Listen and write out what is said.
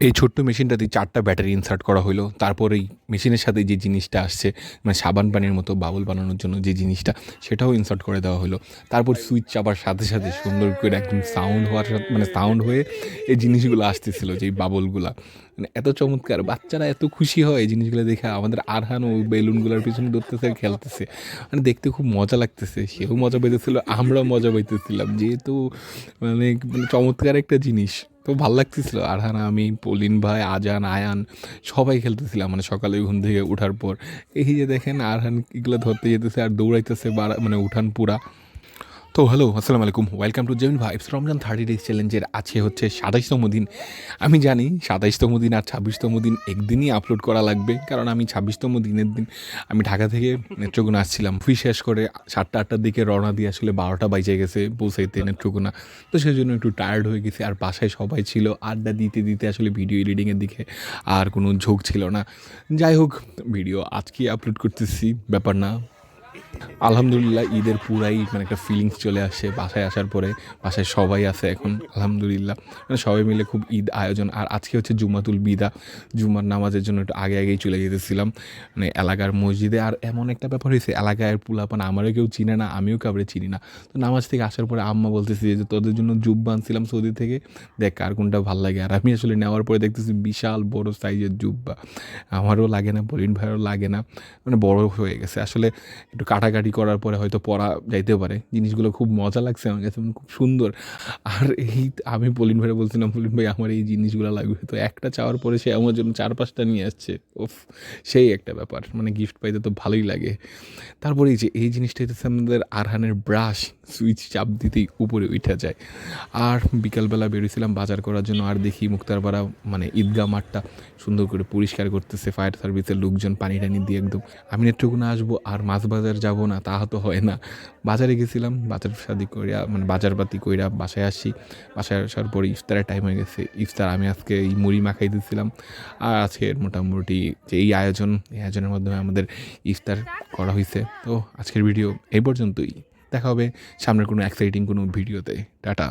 এই ছোট্ট মেশিনটাতে 4টা ব্যাটারি ইনসার্ট করা হইলো। তারপর এই মেশিনের সাথে যে জিনিসটা আসছে, মানে সাবান পানির মতো বাবল বানানোর জন্য যে জিনিসটা, সেটাও ইনসার্ট করে দেওয়া হলো। তারপর সুইচ চাপার সাথে, সাথে সুন্দর করে একদম সাউন্ড হওয়ার মানে সাউন্ড হয়ে এই জিনিসগুলো আসতেছিল, যেই বাবলগুলা। মানে এত চমৎকার! বাচ্চারা এত খুশি হয় এই জিনিসগুলো দেখে। আমাদের আরহানও ওই বেলুনগুলার পিছনে দৌড়তেছে আর খেলতেছে। মানে দেখতে খুব মজা লাগতেছে। সেও মজা পাইতেছিল, আমরাও মজা পাইতেছিলাম। যেহেতু মানে চমৎকার একটা জিনিস। তো ভাল লাগতেছিল। আরহান, আমি, পলিন ভাই, আজান, আয়ান সবাই খেলতেছিলাম মানে সকালে ঘুম থেকে উঠার পর। এই যে দেখেন আরহান এগুলো ধরতে যেতেছে আর দৌড়াইতেছে মানে উঠান পুরা। তো হ্যালো, আসসালামু আলাইকুম, ওয়েলকাম টু জেমিন ভাইবস। রমজান 30 ডেজ চ্যালেঞ্জের আজকে হচ্ছে 27তম দিন। আমি জানি 27তম দিন আর 26তম দিন একদিনই আপলোড করা লাগবে, কারণ আমি 26তম দিনের দিন আমি ঢাকা থেকে নেত্রকোনা আসছিলাম। শেষ করে 7টা-8টার দিকে রওনা দিয়ে আসলে 12টা বাজে গেছে পৌঁছাইতে নেত্রকোনা। তো সেই জন্য একটু টায়ার্ড হয়ে গেছি, আর বাসায় সবাই ছিল। আড্ডা দিতে দিতে আসলে ভিডিও এডিটিংয়ের দিকে আর কোনো ঝোঁক ছিল না। যাই হোক, ভিডিও আজকেই আপলোড করতেছি, ব্যাপার না। আলহামদুলিল্লাহ ঈদের পুরাই মানে একটা ফিলিংস চলে আসে বাসায় আসার পরে। বাসায় সবাই আছে এখন আলহামদুলিল্লাহ, মানে সবাই মিলে খুব ঈদ আয়োজন। আর আজকে হচ্ছে জুমাতুল বিদা, জুমার নামাজের জন্য একটু আগে আগেই চলে যেতেছিলাম মানে এলাকার মসজিদে। আর এমন একটা ব্যাপার হয়েছে, এলাকায় পোলাপান আমারও কেউ চিনে না, আমিও কাউরে চিনি না। তো নামাজ থেকে আসার পরে আম্মা বলতেছি যে তোদের জন্য জুব্বা আনছিলাম সৌদি থেকে, দেখ কার কোনটা ভাল লাগে। আর আমি আসলে নেওয়ার পরে দেখতেছি বিশাল বড় সাইজের জুব্বা। আমারও লাগে না, পরিণ ভাইয়েরও লাগে না, মানে বড় হয়ে গেছে আসলে। একটু কাটাকাটি করার পরে হয়তো পরা যাইতে পারে। জিনিসগুলো খুব মজা লাগছে আমার কাছে, মানে খুব সুন্দর। আর এই আমি পলিন ভাইরে বলছিলাম, পলিন ভাই আমার এই জিনিসগুলো লাগবে। তো একটা চাওয়ার পরে সে আমার জন্য 4-5টা নিয়ে আসছে। উফ! সেই একটা ব্যাপার। মানে গিফট পাইতে তো ভালোই লাগে। তারপরে এই যে এই জিনিসটা হইতেছে আমাদের আরহানের ব্রাশ, সুইচ চাপ দিতেই উপরে উইঠা যায়। আর বিকালবেলা বেরিয়েছিলাম বাজার করার জন্য, আর দেখি মুক্তারপাড়া মানে ঈদগাহ মাঠটা সুন্দর করে পরিষ্কার করতেছে ফায়ার সার্ভিসের লোকজন পানি টানি দিয়ে একদম। আমি নেত্রকোনা আসবো আর মাছ বাজার যাবো না, তা তো হয় না। বাজারে গেছিলাম, বাজার শাদি কইরা মানে বাজারপাতি কইরা বাসায় আসি। বাসায় আসার পর ইফতারের টাইম হয়ে গেছে। ইফতার আমি আজকে এই মুড়ি মাখাই দিয়েছিলাম। আর আজকের মোটামুটি যে এই আয়োজন, এই আয়োজনের মাধ্যমে আমাদের ইফতার করা হয়েছে। তো আজকের ভিডিও এই পর্যন্তই। দেখা হবে সামনের কোনো এক্সাইটিং কোনো ভিডিওতে। টাটা।